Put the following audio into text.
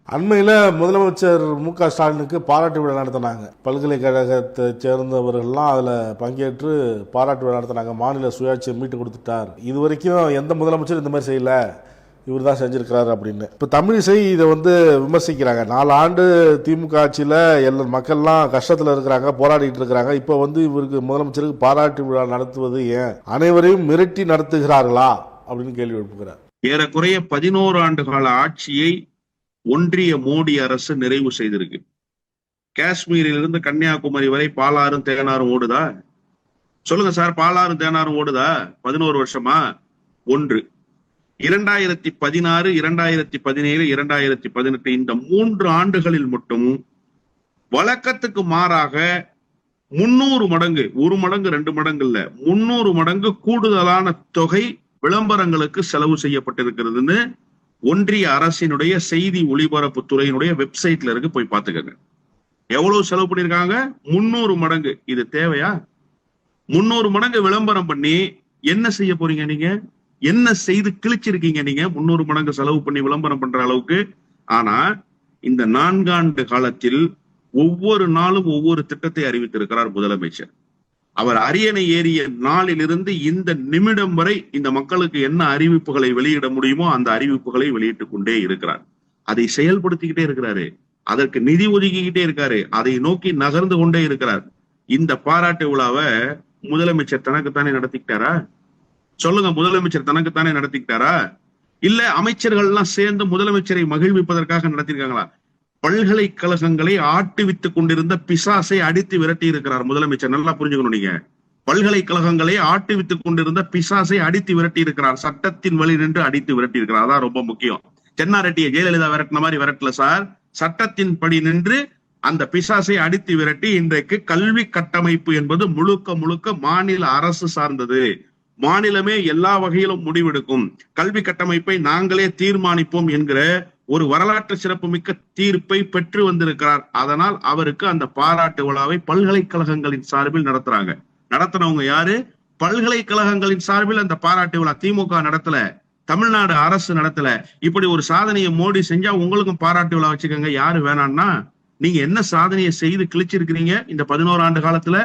அண்மையில் முதலமைச்சர் மு.க.ஸ்டாலினுக்கு பாராட்டு விழா நடத்தினாங்க. பல்கலைக்கழகத்தை சேர்ந்தவர்கள்லாம் அதில் பங்கேற்று பாராட்டு விழா நடத்தினாங்க. மாநில சுயாட்சியை மீட்டு கொடுத்துட்டார். இது வரைக்கும் எந்த முதலமைச்சரும் இந்த மாதிரி செய்யல, இவர் தான் செஞ்சிருக்கிறாரு அப்படின்னு. இப்போ தமிழிசை இதை விமர்சிக்கிறாங்க. 4 ஆண்டு திமுக ஆட்சியில் எல்லா மக்கள்லாம் கஷ்டத்தில் இருக்கிறாங்க, போராடிட்டு இருக்கிறாங்க. இப்போ இவருக்கு முதலமைச்சருக்கு பாராட்டு விழா நடத்துவது ஏன்? அனைவரையும் மிரட்டி நடத்துகிறார்களா அப்படின்னு கேள்வி எழுப்புகிறார். ஏறக்குறைய 11 ஆண்டு கால ஆட்சியை ஒன்றிய மோடி அரசு நிறைவு செய்திருக்கு. காஷ்மீரிலிருந்து கன்னியாகுமரி வரை பாலாறும் தேனாரும் ஓடுதா? சொல்லுங்க சார், பாலாறும் தேனாரும் ஓடுதா? 11 வருஷமா? 1. 2016, 2017, 2018 இந்த 3 ஆண்டுகளில் மட்டும் வழக்கத்துக்கு மாறாக 300 மடங்கு, 1 மடங்கு 2 மடங்கு இல்ல, 300 மடங்கு கூடுதலான தொகை விளம்பரங்களுக்கு செலவு செய்யப்பட்டிருக்கிறதுன்னு ஒன்றிய அரசினுடைய செய்தி ஒளிபரப்பு துறையினுடைய வெப்சைட்ல இருக்கு, போய் பார்த்துக்கங்க. எவ்வளவு செலவு பண்ணிருக்காங்க? 300 மடங்கு. இது தேவையா? 300 மடங்கு விளம்பரம் பண்ணி என்ன செய்ய போறீங்க நீங்க? என்ன செய்து கிழிச்சிருக்கீங்க நீங்க 300 மடங்கு செலவு பண்ணி விளம்பரம் பண்ற அளவுக்கு? ஆனா இந்த 4 ஆண்டு காலத்தில் ஒவ்வொரு நாளும் ஒவ்வொரு திட்டத்தை அறிவித்திருக்கிறார் முதலமைச்சர். அவர் அரியணை ஏறிய நாளிலிருந்து இந்த நிமிடம் வரை இந்த மக்களுக்கு என்ன அறிவிப்புகளை வெளியிட முடியுமோ அந்த அறிவிப்புகளை வெளியிட்டுக் கொண்டே இருக்கிறார். அதை செயல்படுத்திக்கிட்டே இருக்கிறாரு. அதற்கு நிதி ஒதுக்கிக்கிட்டே இருக்காரு. அதை நோக்கி நகர்ந்து கொண்டே இருக்கிறார். இந்த பாராட்டு விழாவை முதலமைச்சர் தனக்குத்தானே நடத்திக்கிட்டாரா? சொல்லுங்க, முதலமைச்சர் தனக்குத்தானே நடத்திக்கிட்டாரா? இல்ல அமைச்சர்கள் எல்லாம் சேர்ந்து முதலமைச்சரை மகிழ்விப்பதற்காக நடத்திருக்காங்களா? பல்கலைக்கழகங்களை ஆட்டுவித்துக் கொண்டிருந்த பிசாசை அடித்து விரட்டி இருக்கிறார் முதலமைச்சர். நல்லா புரிஞ்சுக்கணும் நீங்க. பல்கலைக்கழகங்களை ஆட்டுவித்துக் கொண்டிருந்த பிசாசை அடித்து விரட்டி இருக்கிறார். சட்டத்தின் வழி நின்று அடித்து விரட்டி இருக்கிறார். அதான் ரொம்ப முக்கியம். சென்னாரெட்டியை ஜெயலலிதா விரட்டின மாதிரி விரட்டல சார். சட்டத்தின் படி நின்று அந்த பிசாசை அடித்து விரட்டி இன்றைக்கு கல்வி கட்டமைப்பு என்பது முழுக்க முழுக்க மாநில அரசு சார்ந்தது. மாநிலமே எல்லா வகையிலும் முடிவெடுக்கும். கல்வி கட்டமைப்பை நாங்களே தீர்மானிப்போம் என்கிற ஒரு வரலாற்று சிறப்புமிக்க தீர்ப்பை பெற்று வந்திருக்கிறார். அதனால் அவருக்கு அந்த பாராட்டு விழாவை பல்கலைக்கழகங்களின் சார்பில் நடத்துறாங்க. நடத்தினவங்க யாரு? பல்கலைக்கழகங்களின் சார்பில் அந்த பாராட்டு விழா திமுக நடத்தல, தமிழ்நாடு அரசு நடத்தல. இப்படி ஒரு சாதனையை மோடி செஞ்சா உங்களுக்கும் பாராட்டு விழா வச்சுக்கோங்க. யாரு வேணாம்னா? நீங்க என்ன சாதனையை செய்து கிழிச்சிருக்கிறீங்க இந்த 11 ஆண்டு காலத்துல?